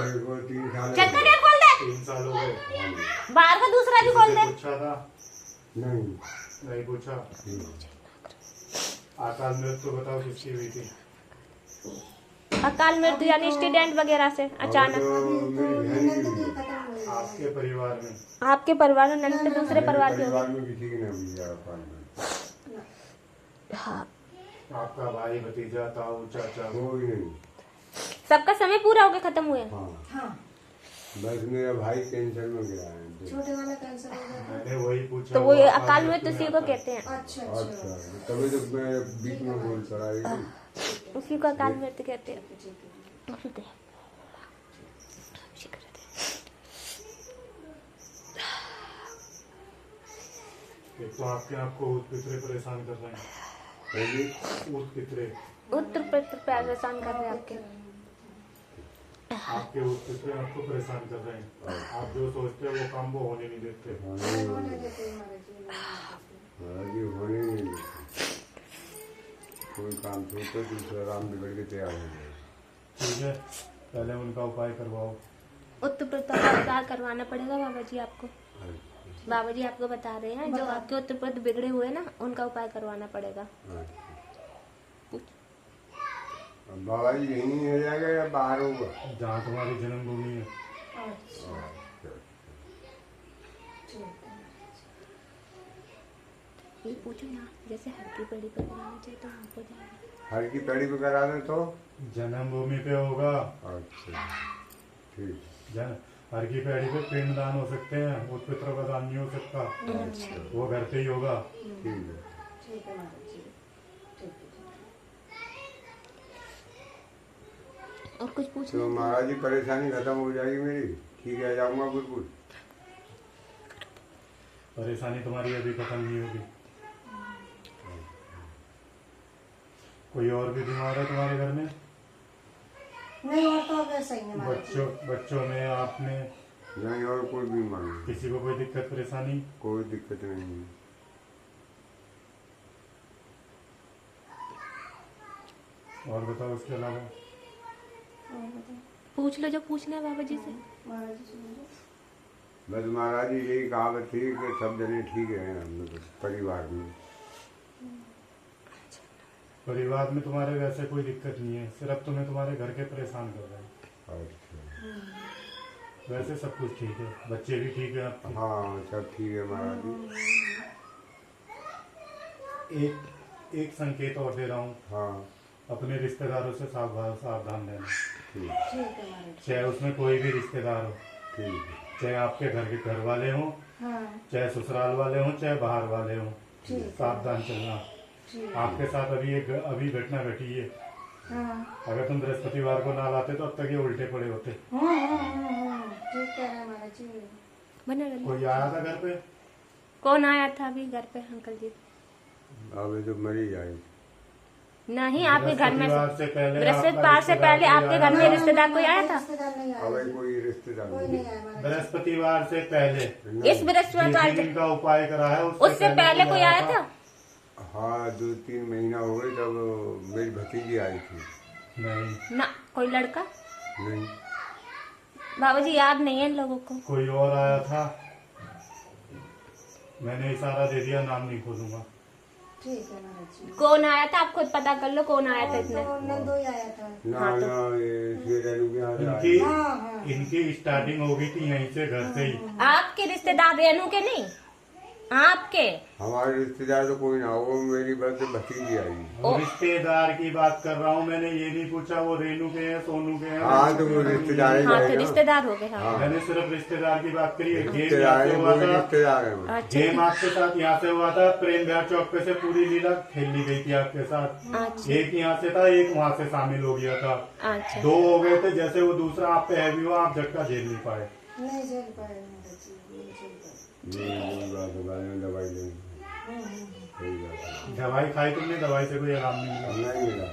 छत का गेट खोल दे। 3 साल हो गए। बाहर का दूसरा भी खोल दे। पूछा था? नहीं पूछा। अकाल मृत्यु बताओ किसकी हुई थी? अकाल मृत्यु यानी एक्सीडेंट वगैरह से अचानक। आपके परिवार में? आपके परिवार में नंद से दूसरे परिवार के हाँ। आपका भाई भतीजा ताऊ चाचा? सबका समय पूरा हो गया, खत्म हुए। हाँ। बस मेरा भाई कैंसर में गया है। छोटे वाला कैंसर हो गया। मैंने वही पूछा। तो वो अकाल मृत्यु उसी को कहते हैं। अच्छा तभी तो मैं बीच में बोल पड़ा। उसी को अकाल मृत्यु कहते हैं। एक तो आपको ऊँट पितरे परेशान कर रहे हैं। ऊँट पितरे उत्तर परेशान कर रहे हैं आपके ऊँट पितरे आपको परेशान कर रहे हैं। आप जो सोचते हैं वो काम वो होने नहीं देते। होने नहीं देते। कोई काम सोचो दूसरा काम बिगड़ के तैयार हो जाए। ठीक है, पहले उनका उपाय करवाओ। उत्तर प्रदेश करवाना पड़ेगा बाबा जी आपको। बाबा जी आपको बता रहे हैं, जो आपके उत्तर प्रदेश बिगड़े हुए ना, उनका उपाय करवाना पड़ेगा। बाबा जी यहीं हो जाएगा या बाहर होगा? जहाँ तुम्हारी जन्मभूमि है। ये पूछो ना, जैसे हर की पेड़ी पे कराना चाहिए तो वहाँ पे जाएगा। हर की पेड़ी पे करा दे तो जन्मभूमि पे होगा। अच्छा ठीक। हर की पेड़ी पे पिंड दान हो सकते हैं, उस पितरों का दान नहीं हो सकता। वो घर पे ही होगा। ठीक है। और कुछ पूछ तो महाराज जी परेशानी खत्म हो जाएगी मेरी, ठीक है, जाऊंगा बिल्कुल। परेशानी तुम्हारी अभी खत्म नहीं होगी। कोई और भी बीमार है तुम्हारे घर में? नहीं, और तो अब सही है। बच्चों में, आप में? नहीं, और कोई बीमार नहीं। किसी को कोई दिक्कत परेशानी? कोई दिक्कत नहीं है। और बताओ उसके अलावा। पूछ लो जो पूछना है बाबा जी से। बस महाराज जी यही कहावत थी कि सब जने ठीक है हम लोग परिवार में। परिवार में तुम्हारे वैसे कोई दिक्कत नहीं है, सिर्फ तुम्हें तुम्हारे घर के परेशान कर रहे हैं। अच्छा। वैसे सब कुछ ठीक है, बच्चे भी ठीक है आपके? हाँ सब ठीक है महाराज जी। एक संकेत और दे रहा हूँ। हाँ। अपने रिश्तेदारों से सावधान रहना। ठीक है। चाहे उसमें कोई भी रिश्तेदार हो। ठीक है। चाहे आपके घर के घर वाले हों, चाहे ससुराल वाले हों, चाहे बाहर वाले हों, सावधान चलना। आपके साथ अभी घटना घटी है। अगर तुम बृहस्पतिवार को ना लाते तो अब तक ये उल्टे पड़े होते। कोई आया था घर पे? कौन आया था अभी घर पे अंकल जी? अभी तो मरी जाए। नहीं, आपके घर में बृहस्पतिवार से पहले आपके घर में रिश्तेदार कोई आया था? अभी कोई रिश्तेदार नहीं। बृहस्पतिवार से पहले, इस बृहस्पतिवार का उपाय करा है उससे पहले कोई आया था? हाँ 2-3 महीना हो गए तब मेरी भतीजी आई थी। नहीं ना, कोई लड़का? नहीं बाबा जी याद नहीं है इन लोगों को। कोई और आया था, मैंने इशारा दे दिया, नाम नहीं खोलूंगा। ठीक है महाराज जी। कौन आया था आप खुद पता कर लो, कौन आया था इसमें। नंदो ही आया था। इनकी स्टार्टिंग हो गई थी यहीं से, घर से ही। आपके रिश्तेदार रेनू के नहीं, आपके? हमारे रिश्तेदार तो कोई ना हो, मेरी बस भतीजी आई। रिश्तेदार की बात कर रहा हूँ, मैंने ये नहीं पूछा वो रेनू के हैं सोनू के हैं। हाँ तो वो रिश्तेदार हाँ तो रिश्तेदार हो गए। हाँ मैंने सिर्फ रिश्तेदार की बात करी है। रिश्तेदार है। गेम आपके साथ यहाँ से हुआ था, प्रेम विहार चौक पे से पूरी लीला खेली गई थी आपके साथ। एक यहाँ से था, एक वहाँ से शामिल हो गया था। 2 हो गए थे। जैसे वो दूसरा आप पे हैवी हुआ, आप झटका झेल नहीं पाए। नहीं झेल पाए। दवाई लेंगे। दवाई खाई तुमने? दवाई से कोई आराम नहीं मिला? नहीं मिला।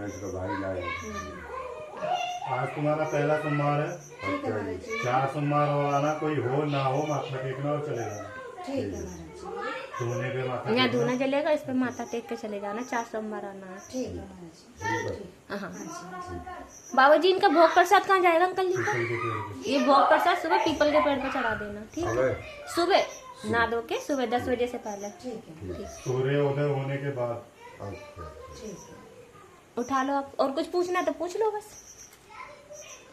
इसका भाई लाया। आज तुम्हारा पहला सोमवार है। 4 सोमवार और आना, कोई हो ना हो माथा टेकना और चले जाना। ठीक है महाराज जी। धोने पे माथा यहाँ टेकना। धूना जलेगा, इस पे माथा टेक के चले जाना, 4 सोमवार आना है। ठीक है महाराज जी। हाँ हाँ जी, हाँ जी। बाबा जी, इनका भोग प्रसाद कहाँ जाएगा अंकल जी का? पीपल के पेड़ पे। ये भोग प्रसाद सुबह पीपल के पेड़ पे चढ़ा देना, ठीक है? अबे सुबह ना धो के, सुबह 10 बजे से पहले। ठीक है, सूर्योदय होने के बाद। अच्छा ठीक है। उठा लो आप, और कुछ पूछना तो पूछ लो बस।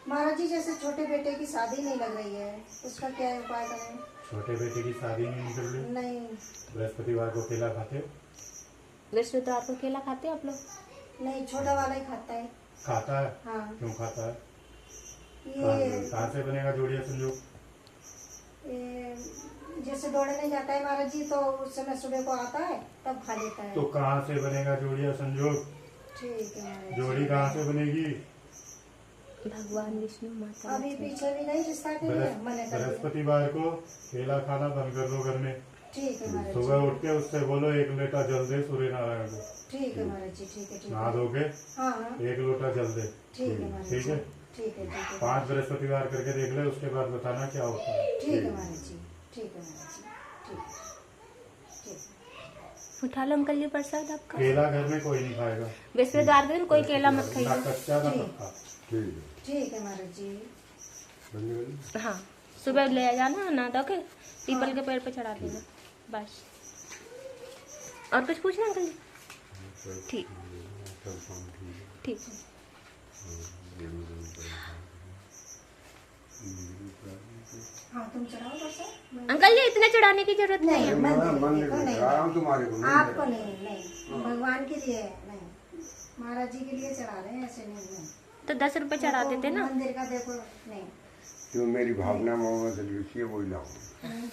महाराज जी, जैसे छोटे बेटे की शादी नहीं लग रही है, उसका क्या उपाय करें? छोटे बेटे की शादी नहीं निकल रही, नहीं, बृहस्पतिवार को केला खाते हो? बृहस्पतिवार को केला खाते हो आप लोग? नहीं, छोटा वाला ही खाता है। खाता है? हाँ, क्यों खाता है? ये कहाँ से बनेगा जोड़िया संयोग? जैसे दौड़ने जाता है महाराज जी, तो उस समय सुबह को आता है तब खा लेता है। तो कहाँ से बनेगा जोड़िया संयोग? ठीक है महाराज जी। जोड़ी कहाँ से बनेगी? भगवान विष्णु माता अभी लक्ष्मी। पीछे भी नहीं रिश्ता के लिए मैंने कर दिया। बृहस्पतिवार को केला खाना बंद कर दो घर में। ठीक है महाराज जी। सुबह उठ के उससे बोलो 1 लोटा जल दे सूर्य नारायण को। ठीक है महाराज जी, ठीक है, ठीक नहा है। धो के हाँ हाँ, 1 लोटा जल दे। ठीक है महाराज ठीक जी। है? ठीक है, ठीक है। 5 बृहस्पतिवार करके देख ले, उसके बाद बताना क्या होता है। ठीक है महाराज जी, ठीक है महाराज जी, ठीक है, ठीक है। उठा लो अंकल जी प्रसाद आपका। केला घर में कोई नहीं खाएगा, बृहस्पतिवार के दिन कोई केला मत ना खाइए। कच्चा ना पक्का। ठीक है ठीक है महाराज जी। बंद कर। हाँ, सुबह ले जाना, ना धो के पीपल के पेड़ पे चढ़ा देना, बस। और कुछ पूछना अंकल जी? ठीक, सब काम ठीक है। ठीक है। हाँ, तुम चढ़ाओ प्रसाद। अंकल जी, इतने चढ़ाने की जरूरत नहीं है। नहीं, मन मंदिर ले को नहीं, आराम तुम्हारे को आपको नहीं, नहीं, भगवान के लिए नहीं, महाराज जी के लिए चढ़ा रहे हैं, ऐसे नहीं, नहीं। तो 10 रुपए चढ़ा देते ना। मंदिर का देखो, नहीं। जो मेरी भावना मोहम्मद अली वही लाऊं। नहीं,